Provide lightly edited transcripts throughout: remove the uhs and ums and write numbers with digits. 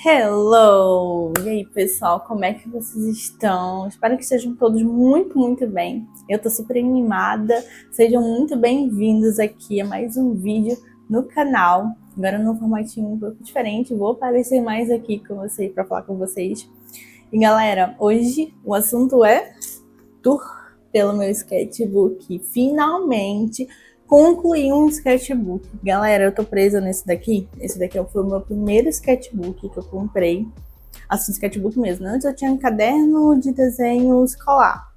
Hello! E aí, pessoal, como é que vocês estão? Espero que estejam todos muito, muito bem. Eu tô super animada. Sejam muito bem-vindos aqui a mais um vídeo no canal. Agora num formatinho um pouco diferente. Vou aparecer mais aqui com vocês para falar com vocês. E galera, hoje o assunto é tour pelo meu sketchbook. Finalmente concluí um sketchbook. Galera, eu tô presa nesse daqui. Esse daqui foi o meu primeiro sketchbook que eu comprei. Assim, sketchbook mesmo. Antes eu tinha um caderno de desenho escolar.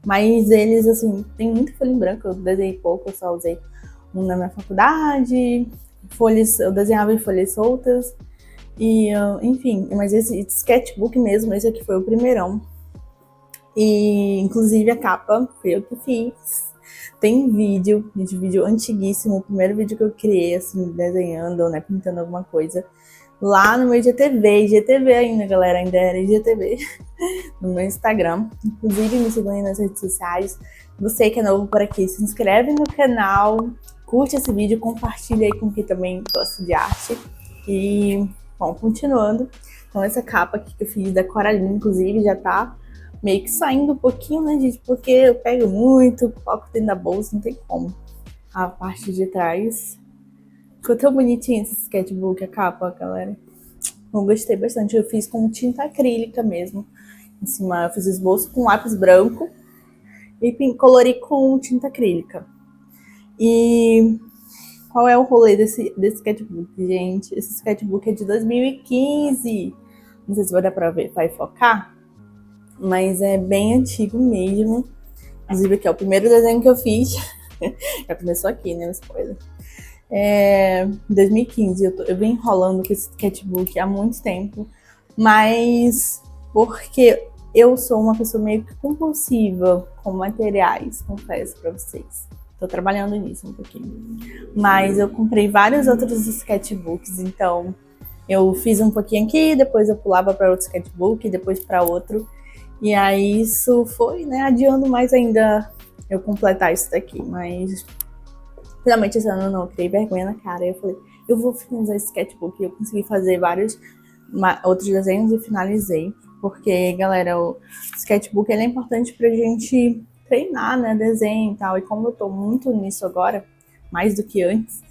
Mas eles, assim, tem muita folha em branco. Eu desenhei pouco, eu só usei um na minha faculdade. Folhas, eu desenhava em folhas soltas. E, enfim, mas esse sketchbook mesmo, esse aqui foi o primeirão. E, inclusive, a capa foi eu que fiz. Tem vídeo antiguíssimo, o primeiro vídeo que eu criei, assim, desenhando, né, pintando alguma coisa, lá no meu IGTV ainda, galera, ainda era IGTV, no meu Instagram. Inclusive, me sigam aí nas redes sociais. Você que é novo por aqui, se inscreve no canal, curte esse vídeo, compartilha aí com quem também gosta de arte. E, bom, continuando, então essa capa aqui que eu fiz da Coraline, inclusive, já tá meio que saindo um pouquinho, né, gente? Porque eu pego muito, coloco dentro da bolsa, não tem como. A parte de trás. Ficou tão bonitinho esse sketchbook, a capa, galera. Eu gostei bastante. Eu fiz com tinta acrílica mesmo. Em cima eu fiz esboço com lápis branco e colori com tinta acrílica. E qual é o rolê desse sketchbook, gente? Esse sketchbook é de 2015. Não sei se vai dar pra ver, vai focar. Mas é bem antigo mesmo. Inclusive aqui é o primeiro desenho que eu fiz. Já começou aqui, né? O spoiler. Em 2015, eu venho enrolando com esse sketchbook há muito tempo. Mas porque eu sou uma pessoa meio que compulsiva com materiais, confesso pra vocês. Tô trabalhando nisso um pouquinho. Mas eu comprei vários outros sketchbooks, então eu fiz um pouquinho aqui, depois eu pulava para outro sketchbook, depois para outro. E aí isso foi, né, adiando mais ainda eu completar isso daqui, mas finalmente esse ano eu não criei vergonha na cara. Eu falei, eu vou finalizar esse sketchbook. Eu consegui fazer vários outros desenhos e finalizei. Porque, galera, o sketchbook ele é importante pra gente treinar, né, desenho e tal. E como eu tô muito nisso agora, mais do que antes,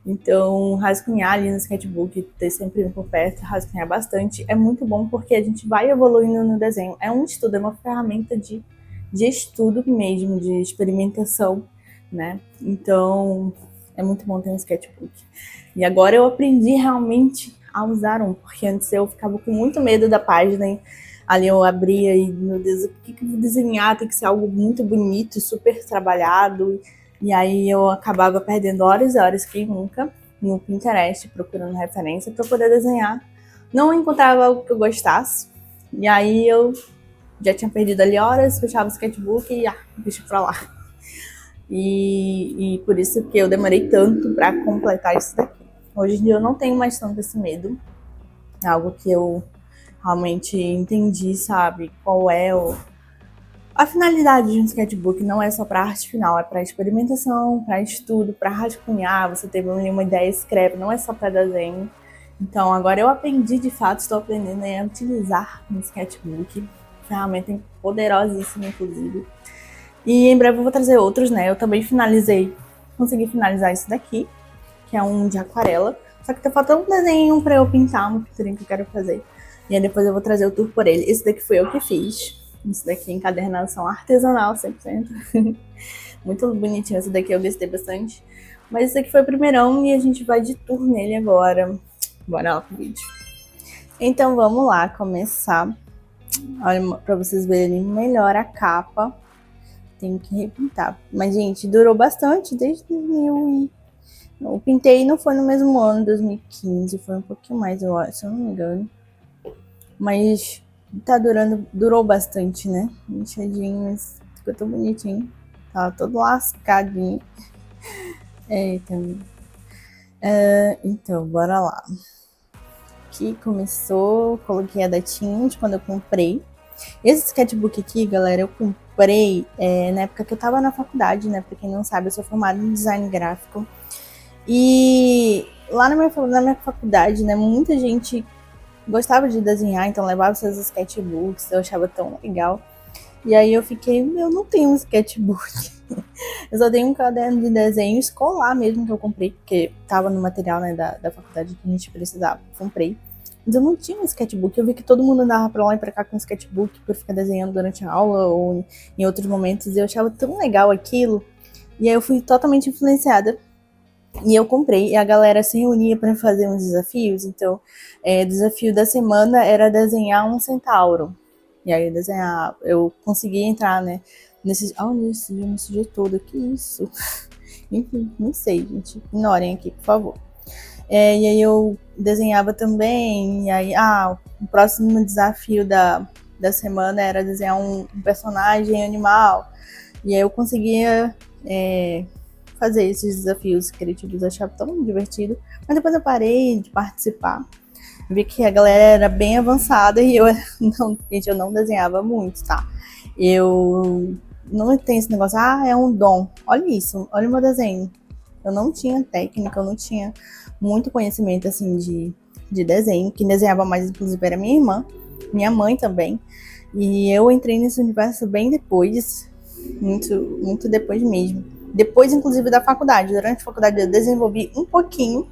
então rascunhar ali no sketchbook, ter sempre um por perto, rascunhar bastante, é muito bom porque a gente vai evoluindo no desenho. É um estudo, é uma ferramenta de estudo mesmo, de experimentação, né? Então, é muito bom ter um sketchbook. E agora eu aprendi realmente a usar um, porque antes eu ficava com muito medo da página, hein? Ali eu abria e, meu Deus, o que eu vou desenhar? Tem que ser algo muito bonito, super trabalhado. E aí eu acabava perdendo horas e horas, quem nunca, no Pinterest, procurando referência para poder desenhar. Não encontrava algo que eu gostasse. E aí eu já tinha perdido ali horas, fechava o sketchbook e deixa pra lá. E por isso que eu demorei tanto para completar isso daqui. Hoje em dia eu não tenho mais tanto esse medo. É algo que eu realmente entendi, sabe? Qual é a finalidade de um sketchbook. Não é só para arte final, é para experimentação, para estudo, para rascunhar. Você teve uma ideia, escreve, não é só para desenho. Então agora eu aprendi de fato, estou aprendendo a utilizar um sketchbook. Ferramenta poderosíssima, inclusive. E em breve eu vou trazer outros, né? Eu também consegui finalizar esse daqui, que é um de aquarela. Só que tá faltando um desenho pra eu pintar, um pinturinho que eu quero fazer. E aí depois eu vou trazer o tour por ele. Esse daqui foi eu que fiz. Esse daqui é encadernação artesanal, 100%. Muito bonitinho esse daqui, eu gostei bastante. Mas esse daqui foi o primeirão e a gente vai de tour nele agora. Bora lá pro vídeo. Então vamos lá, começar. Olha, pra vocês verem melhor a capa. Tenho que repintar. Mas, gente, durou bastante desde 2000 e... Eu pintei não foi no mesmo ano, 2015. Foi um pouquinho mais, eu acho, se eu não me engano. Mas tá durou bastante, né? Inchadinho, mas ficou tão bonitinho. Tava todo lascadinho. Eita. Então, bora lá. Aqui começou, coloquei a datinha de quando eu comprei. Esse sketchbook aqui, galera, eu comprei na época que eu tava na faculdade, né? Pra quem não sabe, eu sou formada em design gráfico. E lá na minha faculdade, né, muita gente gostava de desenhar, então levava seus sketchbooks, eu achava tão legal. E aí eu fiquei, eu não tenho um sketchbook. Eu só tenho um caderno de desenho escolar mesmo que eu comprei, porque tava no material, né, da faculdade que a gente precisava. Comprei. Mas eu não tinha um sketchbook. Eu vi que todo mundo andava pra lá e pra cá com um sketchbook pra ficar desenhando durante a aula ou em outros momentos. E eu achava tão legal aquilo. E aí eu fui totalmente influenciada. E eu comprei. E a galera se reunia pra fazer uns desafios. Então, o desafio da semana era desenhar um centauro. E aí eu consegui entrar, né? Olha esse dia me sujei todo, que isso? Enfim, não sei, gente. Ignorem aqui, por favor. E aí eu desenhava também. E aí, o próximo desafio da semana era desenhar um personagem animal. E aí eu conseguia fazer esses desafios criativos, eu achava tão divertido. Mas depois eu parei de participar. Vi que a galera era bem avançada e eu não desenhava muito, tá? Eu não tenho esse negócio, é um dom. Olha isso, olha o meu desenho. Eu não tinha técnica, eu não tinha muito conhecimento, assim, de desenho. Quem desenhava mais, inclusive, era minha irmã, minha mãe também. E eu entrei nesse universo bem depois, muito, muito depois mesmo. Depois, inclusive, da faculdade. Durante a faculdade eu desenvolvi um pouquinho.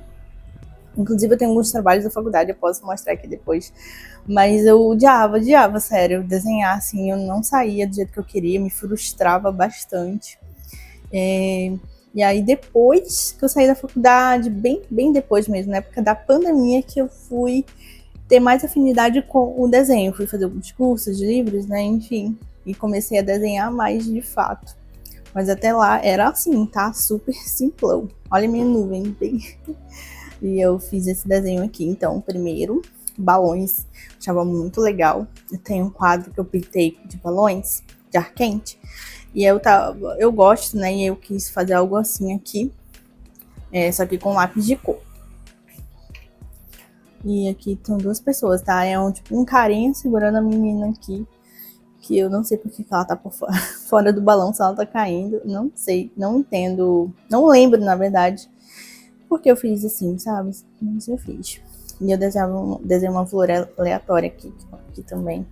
Inclusive eu tenho alguns trabalhos da faculdade, eu posso mostrar aqui depois. Mas eu odiava, sério, desenhar assim, eu não saía do jeito que eu queria, me frustrava bastante. E aí depois que eu saí da faculdade, bem depois mesmo, na época da pandemia, que eu fui ter mais afinidade com o desenho. Fui fazer alguns cursos de livros, né, enfim, e comecei a desenhar mais de fato. Mas até lá era assim, tá? Super simplão. Olha a minha nuvem, bem... E eu fiz esse desenho aqui, então, primeiro, balões, achava muito legal. Eu tenho um quadro que eu pintei de balões, de ar quente, e eu gosto, né, e eu quis fazer algo assim aqui, só que com lápis de cor. E aqui estão duas pessoas, tá? Tipo um carinha segurando a menina aqui, que eu não sei porque ela tá por fora do balão, se ela tá caindo, não sei, não entendo, não lembro, na verdade, porque eu fiz assim, sabe? Mas eu fiz. E eu desenhei uma flor aleatória aqui também.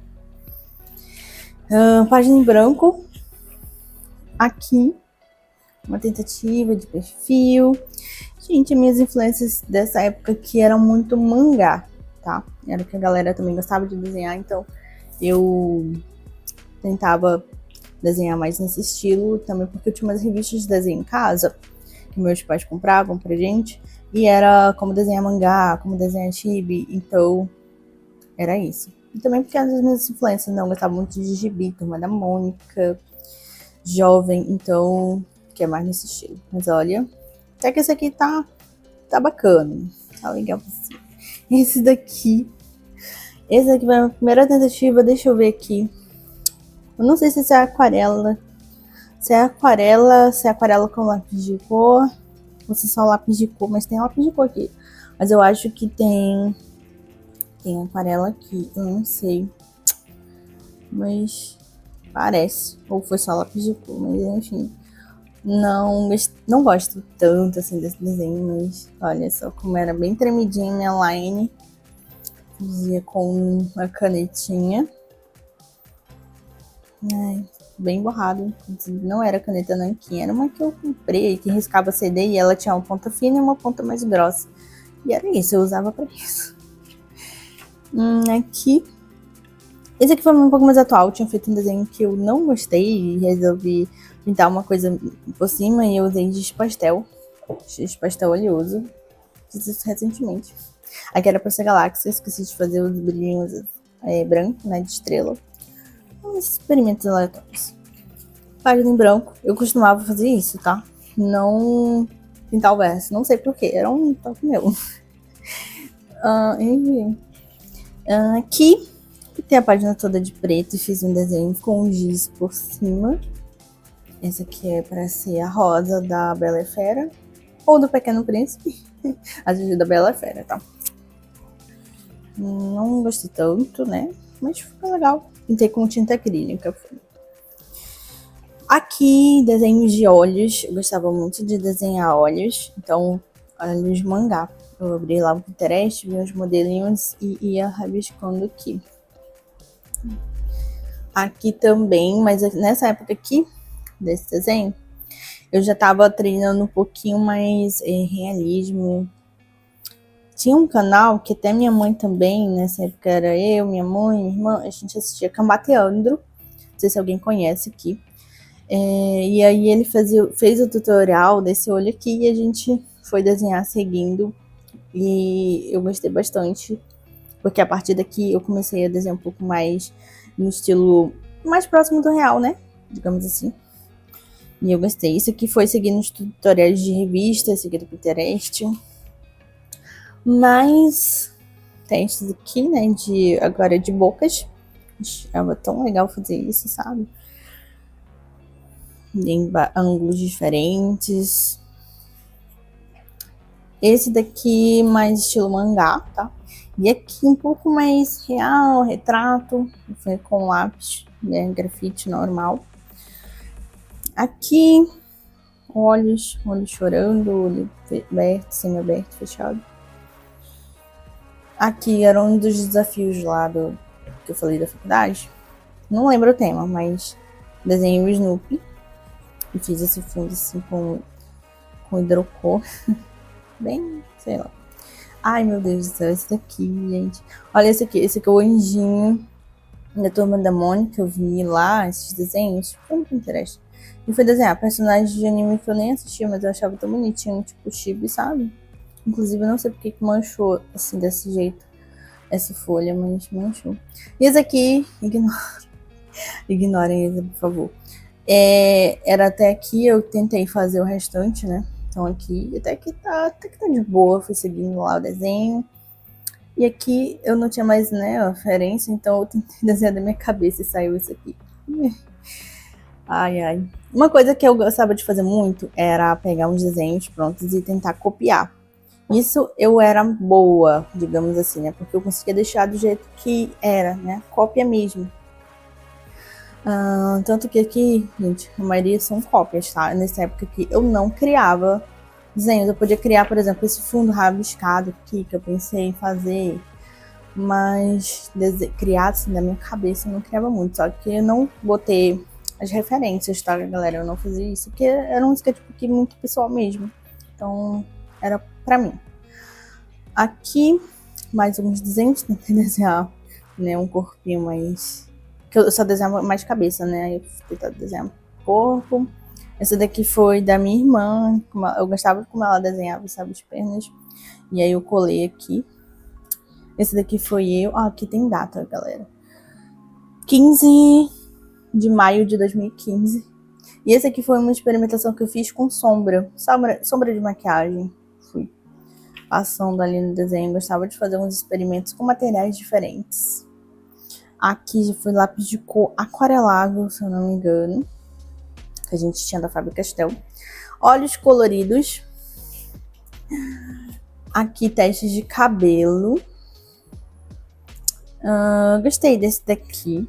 Página em branco. Aqui. Uma tentativa de perfil. Gente, minhas influências dessa época aqui eram muito mangá, tá? Era o que a galera também gostava de desenhar, então eu tentava desenhar mais nesse estilo, também porque eu tinha umas revistas de desenho em casa, que meus pais compravam pra gente, e era como desenhar mangá, como desenhar chibi, então era isso. E também porque as minhas influências não gostavam muito de gibi, Turma da Mônica, Jovem, então, que é mais nesse estilo. Mas olha, até que esse aqui tá bacana, tá legal assim. Esse daqui foi a minha primeira tentativa, deixa eu ver aqui. Eu não sei se é aquarela, se é aquarela com lápis de cor, ou se é só lápis de cor, mas tem lápis de cor aqui. Mas eu acho que tem aquarela aqui, eu não sei. Mas parece, ou foi só lápis de cor, mas enfim. Não gosto tanto assim desse desenho, mas olha só como era bem tremidinha minha line. Fazia com uma canetinha. Bem borrado. Não era caneta nanquim, era uma que eu comprei, que riscava CD e ela tinha uma ponta fina e uma ponta mais grossa. E era isso, eu usava pra isso. Aqui. Esse aqui foi um pouco mais atual, eu tinha feito um desenho que eu não gostei e resolvi pintar uma coisa por cima e eu usei giz pastel oleoso. Fiz isso recentemente. Aqui era pra ser galáxia, esqueci de fazer os brilhinhos brancos, né, de estrela. Uns experimentos aleatórios. Página em branco, eu costumava fazer isso, tá? Não pintar o verso, não sei porquê, era um toque meu. Enfim. Aqui tem a página toda de preto e fiz um desenho com giz por cima. Essa aqui é para ser a rosa da Bela e Fera ou do Pequeno Príncipe. Às vezes da Bela e Fera, tá? Não gostei tanto, né? Mas ficou legal. Pintei com tinta acrílica. Aqui, desenhos de olhos. Eu gostava muito de desenhar olhos. Então, olhos de mangá. Eu abri lá o Pinterest, vi uns modelinhos e ia rabiscando aqui. Aqui também, mas nessa época aqui, desse desenho, eu já tava treinando um pouquinho mais realismo. Tinha um canal que até minha mãe também, nessa época era eu, minha mãe, minha irmã, a gente assistia Cambateandro, não sei se alguém conhece aqui. E aí ele fez o tutorial desse olho aqui e a gente foi desenhar seguindo. E eu gostei bastante, porque a partir daqui eu comecei a desenhar um pouco mais no estilo mais próximo do real, né? Digamos assim. E eu gostei. Isso aqui foi seguindo os tutoriais de revista, seguindo o Pinterest. Mas testes aqui, né? Agora de bocas. Achava tão legal fazer isso, sabe? Em ângulos diferentes. Esse daqui mais estilo mangá, tá? E aqui um pouco mais real, retrato. Foi com lápis, né? Grafite normal. Aqui, olho chorando, olho aberto, semi-aberto, fechado. Aqui era um dos desafios lá que eu falei da faculdade. Não lembro o tema, mas desenhei o Snoopy. E fiz esse fundo assim com hidrocor. Bem, sei lá. Ai, meu Deus do céu, esse daqui, gente. Olha esse aqui é o anjinho da Turma da Mônica. Eu vi lá esses desenhos, foi no Pinterest. E foi desenhar personagens de anime que eu nem assistia, mas eu achava tão bonitinho, tipo Chibi, sabe? Inclusive, eu não sei porque que manchou assim, desse jeito, essa folha, mas manchou. E esse aqui, ignorem esse, por favor. Era até aqui, eu tentei fazer o restante, né? Então aqui, até que tá de boa, fui seguindo lá o desenho. E aqui eu não tinha mais, né, a referência, então eu tentei desenhar da minha cabeça e saiu isso aqui. Ai. Uma coisa que eu gostava de fazer muito era pegar uns desenhos prontos e tentar copiar. Isso eu era boa, digamos assim, né? Porque eu conseguia deixar do jeito que era, né? Cópia mesmo. Tanto que aqui, gente, a maioria são cópias, tá? Nessa época aqui eu não criava desenhos. Eu podia criar, por exemplo, esse fundo rabiscado aqui que eu pensei em fazer. Mas criar assim da minha cabeça eu não criava muito. Só que eu não botei as referências, tá, galera? Eu não fazia isso, porque era um sketchbook aqui muito pessoal mesmo. Então, era pra mim. Aqui, mais alguns desenhos, tentei desenhar, né, um corpinho mais... que eu só desenhava mais cabeça, né? Aí eu tentei desenhar corpo. Essa daqui foi da minha irmã. Eu gostava de como ela desenhava, sabe, as pernas. E aí eu colei aqui. Esse daqui foi eu. Aqui tem data, galera. 15 de maio de 2015. E esse aqui foi uma experimentação que eu fiz com sombra de maquiagem. Fui passando ali no desenho. Gostava de fazer uns experimentos com materiais diferentes. Aqui já foi lápis de cor aquarelável, se eu não me engano. Que a gente tinha da Faber-Castell. Olhos coloridos. Aqui testes de cabelo. Gostei desse daqui.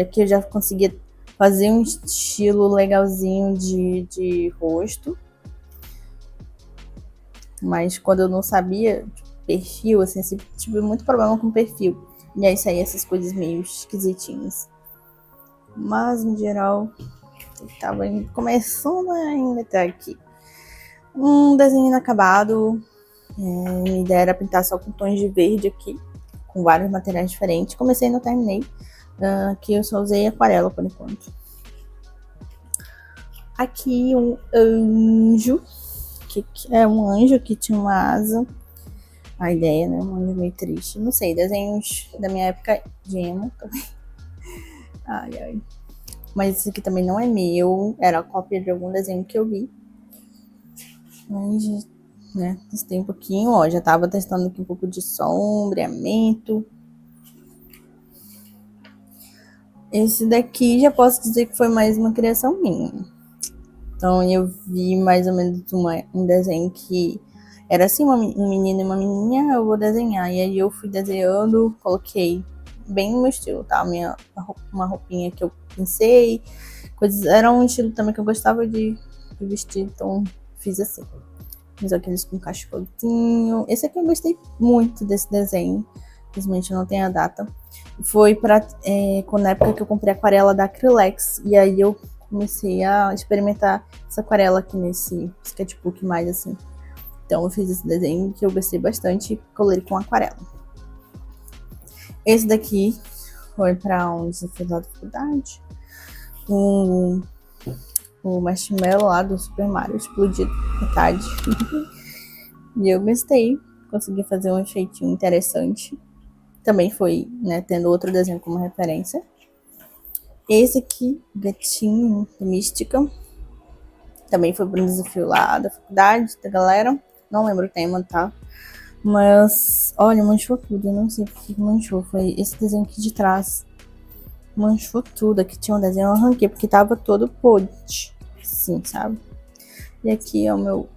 Aqui eu já conseguia fazer um estilo legalzinho de rosto. Mas quando eu não sabia, perfil, assim, sempre tive muito problema com perfil. E aí saía essas coisas meio esquisitinhas. Mas, em geral, eu tava começando ainda até aqui. Um desenho inacabado. Minha ideia era pintar só com tons de verde aqui, com vários materiais diferentes. Comecei e não terminei. Aqui eu só usei aquarela por enquanto. Aqui um anjo, que é um anjo que tinha uma asa. A ideia, né? Um anjo meio triste. Não sei, desenhos da minha época de emo também. Ai. Mas esse aqui também não é meu. Era a cópia de algum desenho que eu vi. Mas, né? Testei um pouquinho, ó. Já tava testando aqui um pouco de sombreamento. Esse daqui já posso dizer que foi mais uma criação minha. Então eu vi mais ou menos um desenho que era assim, um menino e uma menininha, eu vou desenhar. E aí eu fui desenhando, coloquei bem no meu estilo, tá? Uma roupinha que eu pensei. Era um estilo também que eu gostava de vestir, então fiz assim. Fiz aqueles com cachecolzinho. Esse aqui eu gostei muito desse desenho. Infelizmente não tem a data. Foi na época que eu comprei a aquarela da Acrylex. E aí eu comecei a experimentar essa aquarela aqui nesse sketchbook mais assim. Então eu fiz esse desenho que eu gostei bastante e colei com aquarela. Esse daqui foi para um desafio da faculdade. O marshmallow lá do Super Mario explodido metade. E eu gostei. Consegui fazer um efeitinho interessante. Também foi, né, tendo outro desenho como referência. Esse aqui, gatinho mística. Também foi para um desafio lá da faculdade, da galera. Não lembro o tema, tá? Mas, olha, manchou tudo. Eu não sei por que manchou. Foi esse desenho aqui de trás. Manchou tudo. Aqui tinha um desenho, eu arranquei porque tava todo podre. Assim, sabe? E aqui é o meu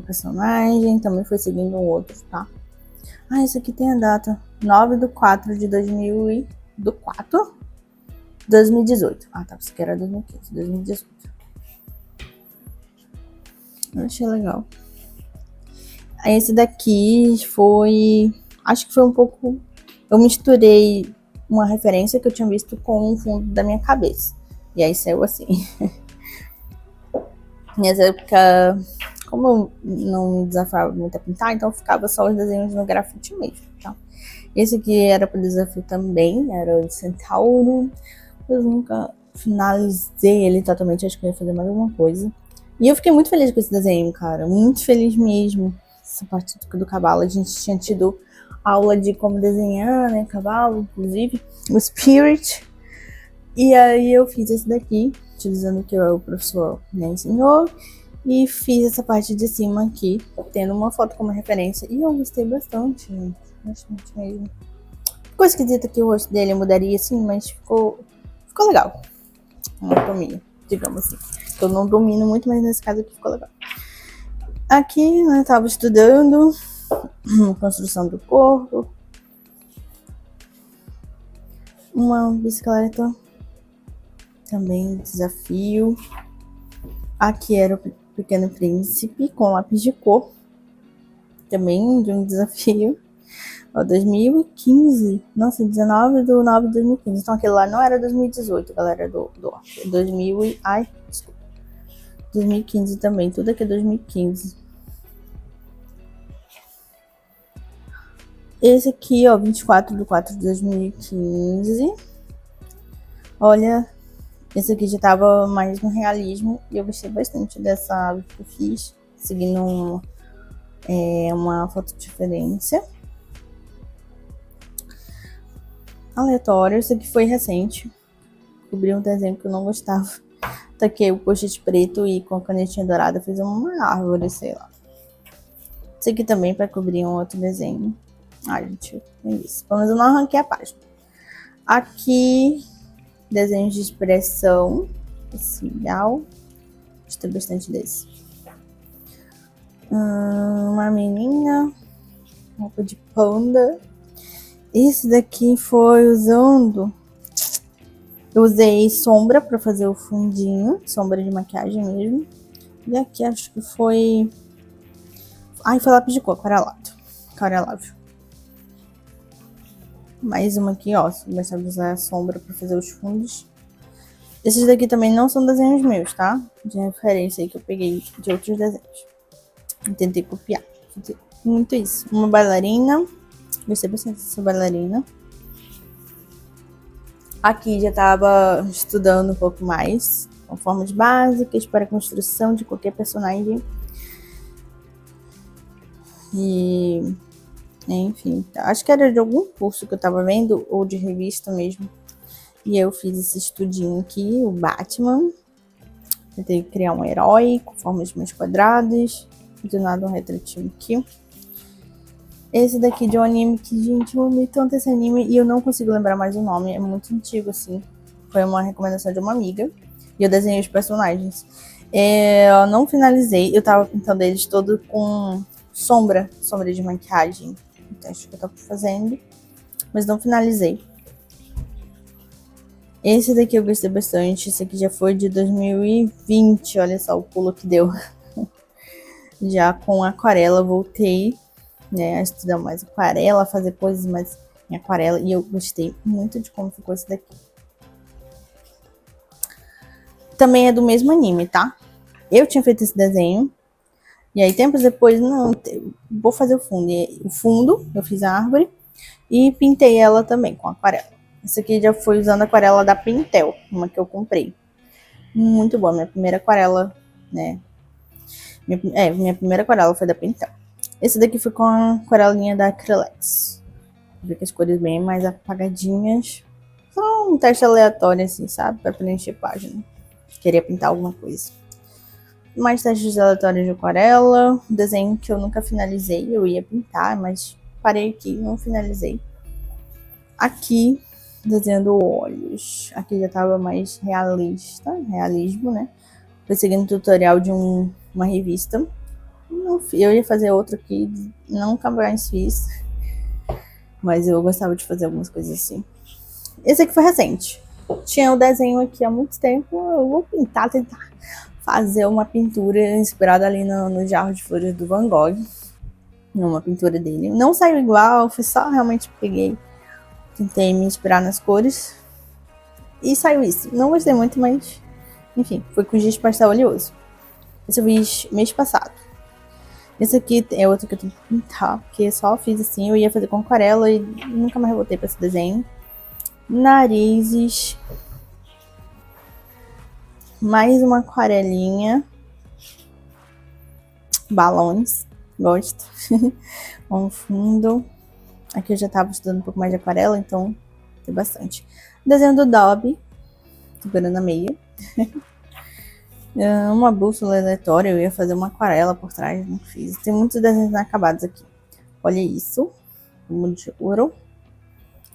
personagem. Também foi seguindo um outro, tá? Ah, esse aqui tem a data. 9/4 de 2000 e... Do 4? 2018. Ah, tá. Isso aqui era 2015. 2018. Eu achei legal. Esse daqui foi... Acho que foi um pouco... Eu misturei uma referência que eu tinha visto com o fundo da minha cabeça. E aí saiu assim. Nessa época, como eu não me desafiava muito a pintar, então ficava só os desenhos no grafite mesmo, tá? Esse aqui era pro desafio também, era o de Centauro. Eu nunca finalizei ele totalmente, acho que eu ia fazer mais alguma coisa. E eu fiquei muito feliz com esse desenho, cara. Muito feliz mesmo. Essa parte do cavalo, a gente tinha tido aula de como desenhar, né, cavalo, inclusive, o Spirit. E aí eu fiz esse daqui, utilizando o que o professor me ensinou. E fiz essa parte de cima aqui, tendo uma foto como referência. E eu gostei bastante, gente. Bastante mesmo. Ficou esquisito que o rosto dele mudaria assim, mas ficou legal. Anatomia, digamos assim. Eu não domino muito, mas nesse caso aqui ficou legal. Aqui, né, eu tava estudando construção do corpo. Uma bicicleta. Também desafio. Aqui era o Pequeno Príncipe com lápis de cor. Também de um desafio. Ó, 2015. Nossa, 19/9/2015. Então aquele lá não era 2018, galera, do 2000 e... Ai, desculpa. 2015 também. Tudo aqui é 2015. Esse aqui, ó, 24/4/2015. Olha, esse aqui já tava mais no realismo e eu gostei bastante dessa ave que eu fiz, seguindo uma foto de referência. Aleatório, esse aqui foi recente. Cobri um desenho que eu não gostava. Taquei o post-it preto e com a canetinha dourada fiz uma árvore, sei lá. Esse aqui também para cobrir um outro desenho. Ai, gente, é isso. Pelo menos eu não arranquei a página. Aqui, desenhos de expressão. Esse legal. Gostei bastante desse. Uma menina. Roupa de panda. Esse daqui foi usando... Eu usei sombra para fazer o fundinho. Sombra de maquiagem mesmo. E aqui acho que foi... Ai, foi lápis de cor, aquarelável. Mais uma aqui, ó. Começar a usar a sombra para fazer os fundos. Esses daqui também não são desenhos meus, tá? De referência aí que eu peguei de outros desenhos. Eu tentei copiar. Muito isso. Uma bailarina. Gostei bastante dessa bailarina. Aqui já tava estudando um pouco mais. Com formas básicas para a construção de qualquer personagem. E... enfim, acho que era de algum curso que eu tava vendo, ou de revista mesmo. E eu fiz esse estudinho aqui, o Batman. Tentei criar um herói com formas mais quadradas. Do nada um retratinho aqui. Esse daqui de um anime que, gente, eu amei tanto esse anime e eu não consigo lembrar mais o nome. É muito antigo, assim. Foi uma recomendação de uma amiga. E eu desenhei os personagens. Eu não finalizei. Eu tava pintando eles todos com sombra de maquiagem. Então, acho que eu tava fazendo. Mas não finalizei. Esse daqui eu gostei bastante. Esse aqui já foi de 2020. Olha só o pulo que deu. Já com aquarela, voltei, né, a estudar mais aquarela, a fazer coisas mais em aquarela. E eu gostei muito de como ficou esse daqui. Também é do mesmo anime, tá? Eu tinha feito esse desenho. E aí, tempos depois, não, vou fazer o fundo. E o fundo, eu fiz a árvore e pintei ela também com aquarela. Essa aqui já foi usando a aquarela da Pentel, uma que eu comprei. Muito boa, minha primeira aquarela, né? Minha primeira aquarela foi da Pentel. Esse daqui foi com a aquarelinha da Acrylex. Vê que as cores bem mais apagadinhas. Só um teste aleatório, assim, sabe? Pra preencher página. Queria pintar alguma coisa. Mais testes aleatórios de aquarela. Desenho que eu nunca finalizei. Eu ia pintar, mas parei aqui, não finalizei. Aqui, desenhando olhos. Aqui já tava mais realista. Realismo, né? Foi seguindo um tutorial de uma revista. Eu ia fazer outro aqui. Nunca mais fiz. Mas eu gostava de fazer algumas coisas assim. Esse aqui foi recente. Tinha o desenho aqui há muito tempo. Eu vou tentar fazer uma pintura inspirada ali no jarro de flores do Van Gogh. Uma pintura dele. Não saiu igual, foi só realmente peguei. Tentei me inspirar nas cores. E saiu isso. Não gostei muito, mas enfim, foi com giz pastel oleoso. Esse eu fiz mês passado. Esse aqui é outro que eu tenho que pintar, porque só fiz assim, eu ia fazer com aquarela e nunca mais voltei pra esse desenho. Narizes. Mais uma aquarelinha. Balões. Gosto. Um fundo. Aqui eu já tava estudando um pouco mais de aquarela, então tem bastante. Desenho do Dobby. Segurando a meia. Uma bússola aleatória, eu ia fazer uma aquarela por trás, não fiz. Tem muitos desenhos inacabados aqui. Olha isso, como de ouro.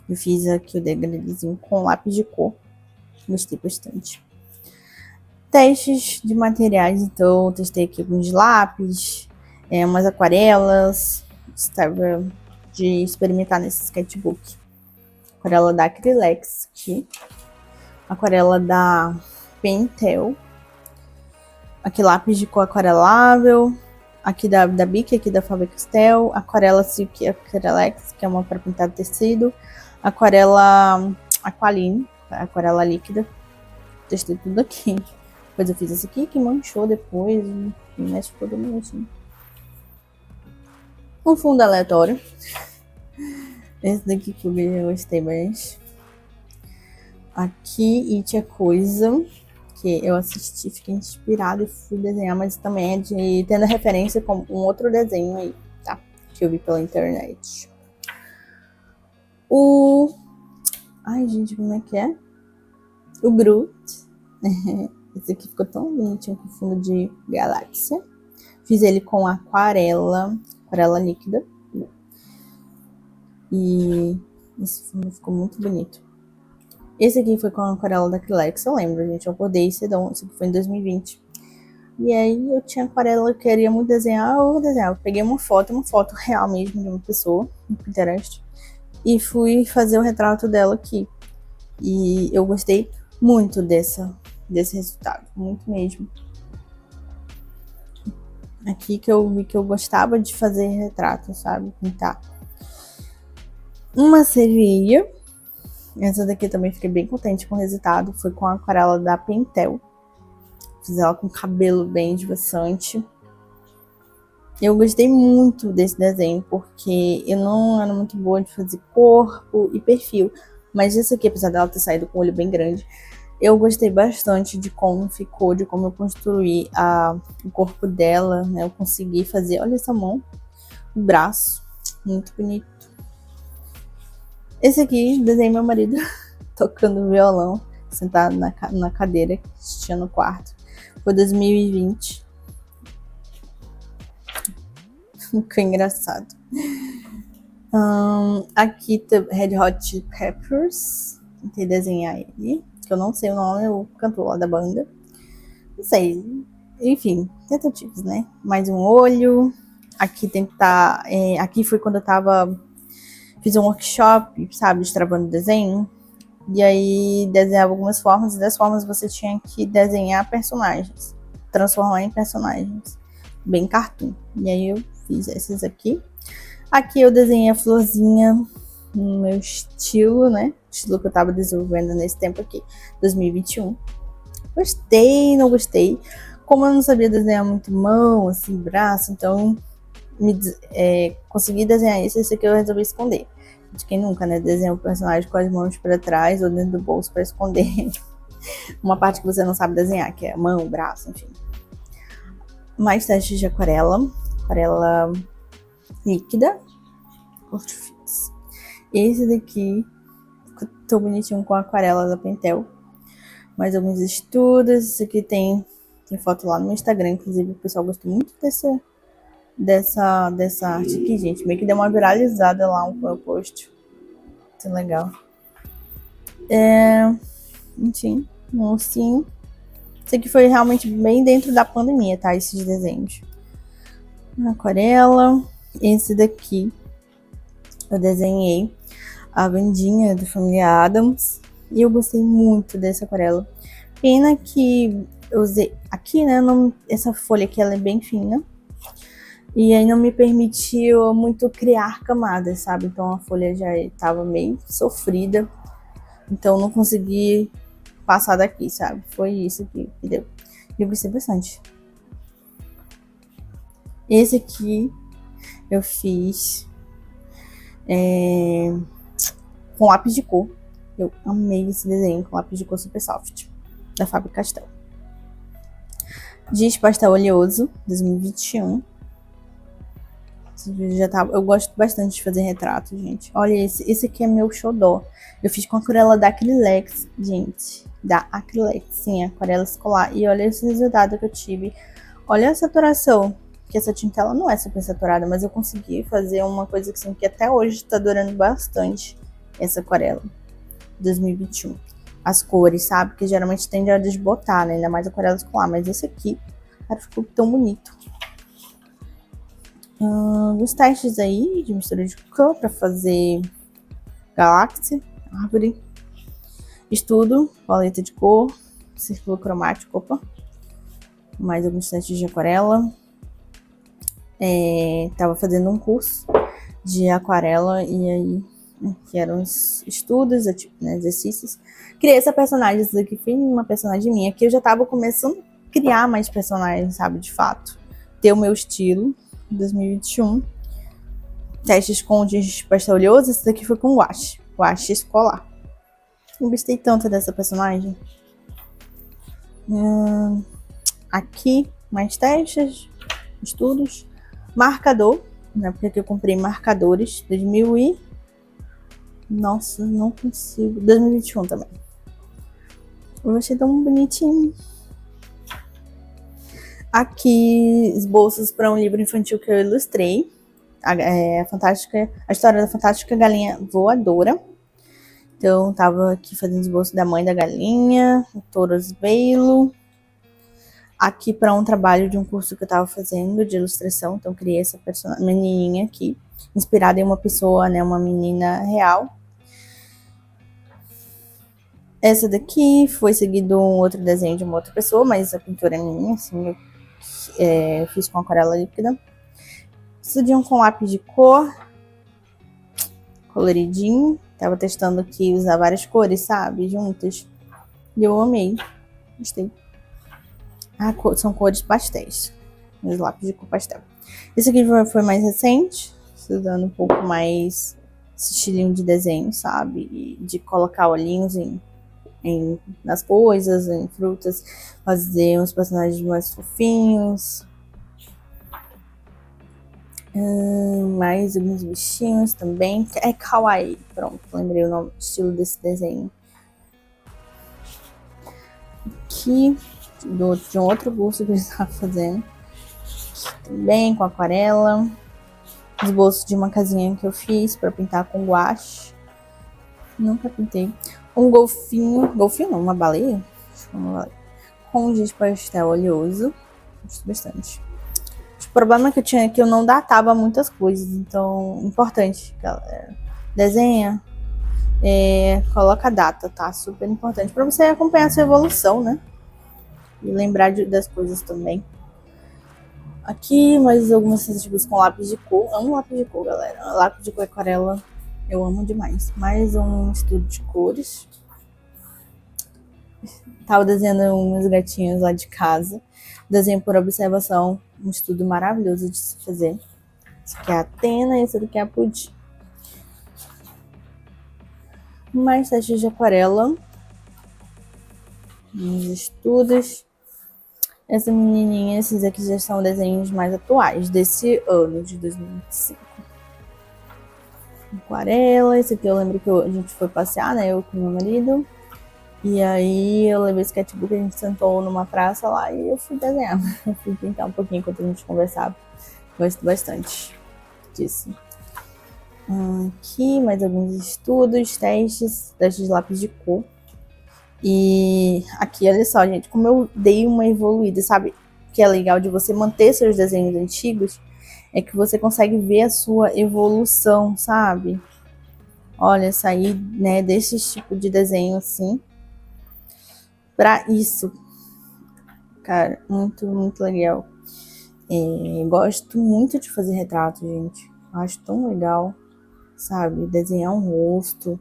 Eu fiz aqui o degradezinho com lápis de cor. Gostei bastante. Testes de materiais, então eu testei aqui alguns lápis, umas aquarelas. Estava de experimentar nesse sketchbook. Aquarela da Acrylex aqui. Aquarela da Pentel. Aqui lápis de cor aquarelável, aqui da Bic, aqui da Faber-Castell, aquarela Silk Acrylex, que é uma para pintar tecido, aquarela Aqualine, aquarela líquida, testei tudo aqui. Depois eu fiz esse aqui que manchou depois, e mexe todo mundo assim. Um fundo aleatório, esse daqui que eu gostei mais. Aqui, e tinha coisa que eu assisti, fiquei inspirada e fui desenhar, mas também é de tendo referência com um outro desenho aí, tá? Que eu vi pela internet. Ai, gente, como é que é? O Groot. Esse aqui ficou tão bonitinho com fundo de galáxia. Fiz ele com aquarela líquida. E esse fundo ficou muito bonito. Esse aqui foi com a aquarela da Acrylex, eu lembro, gente. Eu acordei cedão, isso aqui foi em 2020. E aí eu tinha aquarela, eu queria muito desenhar, eu vou desenhar. Eu peguei uma foto real mesmo de uma pessoa no Pinterest. E fui fazer o retrato dela aqui. E eu gostei muito desse resultado, muito mesmo. Aqui que eu vi que eu gostava de fazer retrato, sabe? Pintar. Uma sereia. Essa daqui também fiquei bem contente com o resultado. Foi com a aquarela da Pentel. Fiz ela com cabelo bem esvoaçante. Eu gostei muito desse desenho, porque eu não era muito boa de fazer corpo e perfil. Mas esse aqui, apesar dela ter saído com o olho bem grande, eu gostei bastante de como ficou, de como eu construí o corpo dela, né? Eu consegui fazer, olha essa mão, o braço, muito bonito. Esse aqui, desenhei meu marido tocando violão, sentado na cadeira que tinha no quarto. Foi 2020. Ficou engraçado. Aqui, Red Hot Chili Peppers. Tentei desenhar ele, que eu não sei o nome, o cantor lá da banda. Não sei. Enfim, tentativas, né? Mais um olho. Aqui tentar... aqui foi quando eu tava... Fiz um workshop, sabe? Destravando desenho. E aí desenhava algumas formas. E das formas você tinha que desenhar personagens. Transformar em personagens. bem cartoon. E aí eu fiz esses aqui. Aqui eu desenhei a florzinha no meu estilo, né? Estilo que eu tava desenvolvendo nesse tempo aqui, 2021. Gostei, não gostei. Como eu não sabia desenhar muito mão, assim, braço, então consegui desenhar isso. Esse aqui eu resolvi esconder. De quem nunca, né? Desenha o personagem com as mãos para trás ou dentro do bolso para esconder uma parte que você não sabe desenhar, que é mão, braço, enfim. Mais testes de aquarela. Aquarela líquida. Cortufix. Esse daqui tô bonitinho com a aquarela da Pentel. Mais alguns estudos. Esse aqui tem foto lá no meu Instagram. Inclusive, o pessoal gostou muito dessa arte aqui, gente. Meio que deu uma viralizada lá no post. Muito legal. Enfim, um ursinho. Isso aqui foi realmente bem dentro da pandemia, tá? Esses desenhos. Aquarela. Esse daqui eu desenhei a Vandinha do Família Addams. E eu gostei muito dessa aquarela. Pena que eu usei aqui, né? Essa folha aqui ela é bem fina. E aí não me permitiu muito criar camadas, sabe? Então a folha já estava meio sofrida. Então não consegui passar daqui, sabe? Foi isso que deu. E eu gostei bastante. Esse aqui eu fiz com lápis de cor. Eu amei esse desenho com lápis de cor super soft, da Faber-Castell. Giz pastel oleoso, 2021. Eu gosto bastante de fazer retrato, gente. Olha, esse aqui é meu xodó. Eu fiz com aquarela da Acrylex, gente. Da Acrylex, sim, aquarela escolar. E olha esse resultado que eu tive. Olha a saturação. Que essa tinta ela não é super saturada, mas eu consegui fazer uma coisa assim, que até hoje tá durando bastante. Essa aquarela 2021. As cores, sabe? Que geralmente tende a desbotar, né? Ainda mais aquarela escolar. Mas esse aqui, cara, ficou tão bonito. Os testes aí de mistura de cor para fazer galáxia, árvore, estudo, paleta de cor, círculo cromático, mais alguns testes de aquarela. Tava fazendo um curso de aquarela e aí que eram os estudos, né, exercícios. Criei essa personagem, essa daqui foi uma personagem minha, que eu já tava começando a criar mais personagens, sabe, de fato. Ter o meu estilo. 2021. Testes com giz pastel oleoso. Esse daqui foi com guache escolar. Eu gostei tanto dessa personagem. Aqui, mais testes, estudos. Marcador, né? Porque aqui eu comprei marcadores. 2000 e... Nossa, não consigo. 2021 também. Eu achei tão bonitinho. Aqui, esboços para um livro infantil que eu ilustrei. A história da fantástica galinha voadora. Então, tava aqui fazendo esboço da mãe da galinha, o Taurus Veilo. Aqui para um trabalho de um curso que eu tava fazendo de ilustração. Então, criei essa menininha aqui, inspirada em uma pessoa, né, uma menina real. Essa daqui foi seguido um outro desenho de uma outra pessoa, mas a pintura é minha, assim, eu fiz com aquarela líquida. Estudinho com lápis de cor, coloridinho. Tava testando aqui usar várias cores, sabe, juntas. E eu amei, gostei. São cores pastéis, meus lápis de cor pastel. Esse aqui foi mais recente, estudando um pouco mais esse estilinho de desenho, sabe, e de colocar olhinhos nas coisas, em frutas, fazer uns personagens mais fofinhos. Mais alguns bichinhos também. É kawaii. Pronto, lembrei o nome, estilo desse desenho. Aqui, de um outro curso que eu estava fazendo. Também com aquarela. Esboço de uma casinha que eu fiz para pintar com guache. Nunca pintei. Um golfinho. Golfinho não, uma baleia. Com giz pastel oleoso. Gosto bastante. O problema que eu tinha é que eu não datava muitas coisas. Então, importante, galera. Desenha. Coloca a data, tá? Super importante. Pra você acompanhar a sua evolução, né? E lembrar das coisas também. Aqui mais algumas tentativas com lápis de cor. Amo lápis de cor, galera. Lápis de cor aquarela eu amo demais. Mais um estudo de cores. Tava desenhando uns gatinhos lá de casa. Desenho por observação. Um estudo maravilhoso de se fazer. Esse aqui é a Atena e esse aqui é a Pudim. Mais testes de aquarela. Uns estudos. Essa menininha, esses aqui já são desenhos mais atuais, desse ano, de 2025. Aquarela, esse aqui eu lembro que a gente foi passear, né, eu com meu marido. E aí eu levei o sketchbook, a gente sentou numa praça lá e eu fui desenhar. Eu fui pintar um pouquinho enquanto a gente conversava. Gosto bastante disso. Aqui, mais alguns estudos, testes de lápis de cor. E aqui, olha só, gente, como eu dei uma evoluída, sabe? Que é legal de você manter seus desenhos antigos, é que você consegue ver a sua evolução, sabe? Olha, sair, né, desse tipo de desenho assim, pra isso. Cara, muito, muito legal. Gosto muito de fazer retrato, gente. Acho tão legal, sabe? Desenhar um rosto.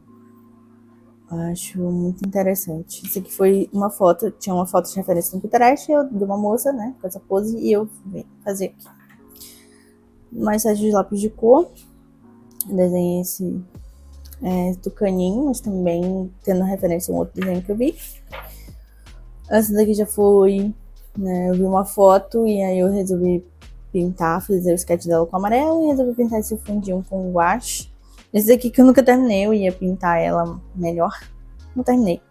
Acho muito interessante. Isso aqui foi uma foto, tinha uma foto de referência no Pinterest de uma moça, né, com essa pose, e eu vim fazer aqui. Mais sete de lápis de cor. Desenhei esse tucaninho, mas também tendo referência a um outro desenho que eu vi. Essa daqui já foi, né, eu vi uma foto e aí eu resolvi pintar, fazer o sketch dela com amarelo e resolvi pintar esse fundinho com guache. Esse aqui que eu nunca terminei, eu ia pintar ela melhor. Não terminei.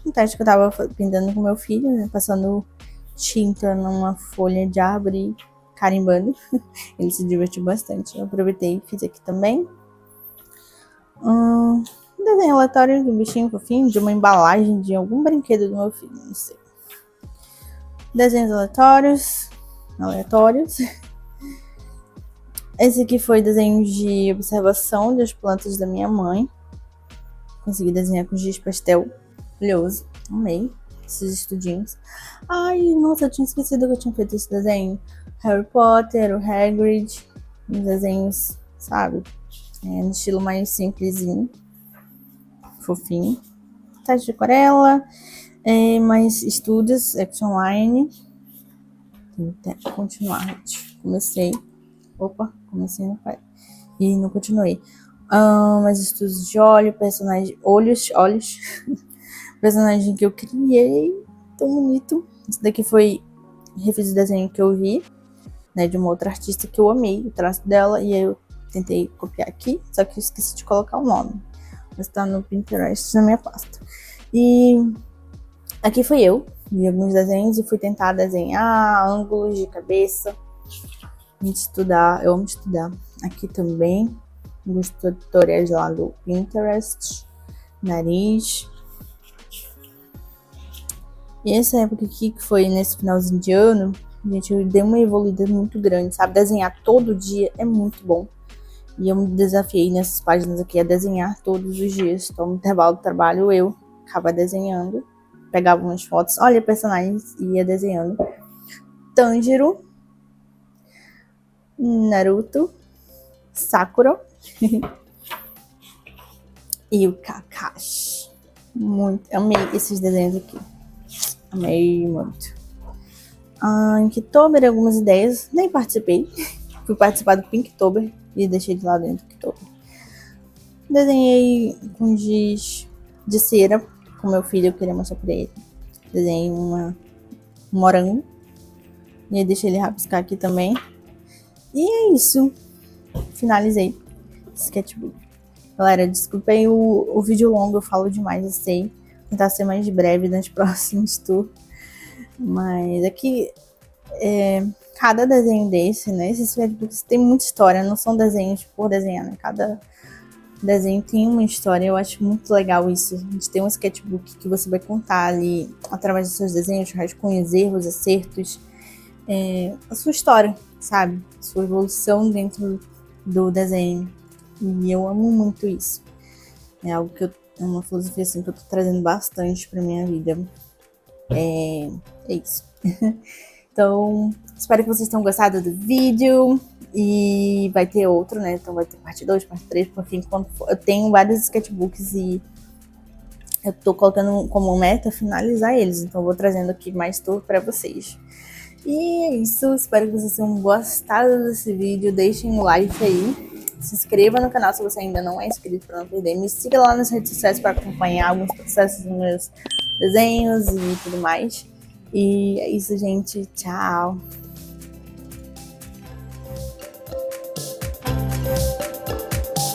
Um teste que eu tava pintando com meu filho, né? Passando tinta numa folha de árvore, carimbando. Ele se divertiu bastante. Eu aproveitei e fiz aqui também. Um desenho aleatório de um bichinho fofinho, de uma embalagem de algum brinquedo do meu filho, não sei. Desenhos aleatórios. Esse aqui foi desenho de observação das plantas da minha mãe. Consegui desenhar com giz pastel. Brilhoso. Amei esses estudinhos. Ai, nossa, eu tinha esquecido que eu tinha feito esse desenho. Harry Potter, o Hagrid. Uns desenhos, sabe? No estilo mais simplesinho. Fofinho. Teste de aquarela. Mais estudos, Action Line. Vou continuar, gente. Comecei no pai. E não continuei. Mas estudos de olho, personagem. Olhos. Personagem que eu criei. Tão bonito. Esse daqui foi. Refiz o desenho que eu vi, né? De uma outra artista que eu amei, o traço dela. E aí eu tentei copiar aqui. Só que eu esqueci de colocar o nome. Mas tá no Pinterest na minha pasta. E aqui fui eu. Vi alguns desenhos e fui tentar desenhar ângulos de cabeça. Eu amo estudar. Aqui também, alguns tutoriais lá do Pinterest, nariz. E essa época aqui, que foi nesse finalzinho de ano, gente, eu dei uma evoluída muito grande, sabe? Desenhar todo dia é muito bom. E eu me desafiei nessas páginas aqui a desenhar todos os dias. Então, no intervalo do trabalho, eu ficava desenhando, pegava umas fotos, olha personagens e ia desenhando. Tanjiro, Naruto, Sakura e o Kakashi. Muito, amei esses desenhos aqui. Amei muito. Inktober, algumas ideias, nem participei. Fui participar do Pinktober e deixei de lado dentro do Inktober. Desenhei com giz de cera com meu filho, eu queria mostrar pra ele. Desenhei um morango e aí deixei ele rabiscar aqui também. E é isso. Finalizei o sketchbook. Galera, desculpem o vídeo longo, eu falo demais, eu sei. Vou tentar ser mais breve nas próximas tours. Mas aqui, cada desenho desse, né? Esses sketchbooks tem muita história, não são desenhos por desenhar, né? Cada desenho tem uma história, eu acho muito legal isso. A gente tem um sketchbook que você vai contar ali, através dos seus desenhos, com os erros, acertos, a sua história, sabe? Sua evolução dentro do desenho. E eu amo muito isso. É algo que é uma filosofia assim que eu tô trazendo bastante pra minha vida. É isso. Então, espero que vocês tenham gostado do vídeo. E vai ter outro, né? Então vai ter parte 2, parte 3, porque enquanto eu tenho vários sketchbooks e eu tô colocando como meta finalizar eles. Então eu vou trazendo aqui mais tudo pra vocês. E é isso, espero que vocês tenham gostado desse vídeo. Deixem um like aí. Se inscreva no canal se você ainda não é inscrito para não perder. Me siga lá nas redes sociais para acompanhar alguns processos dos meus desenhos e tudo mais. E é isso, gente. Tchau!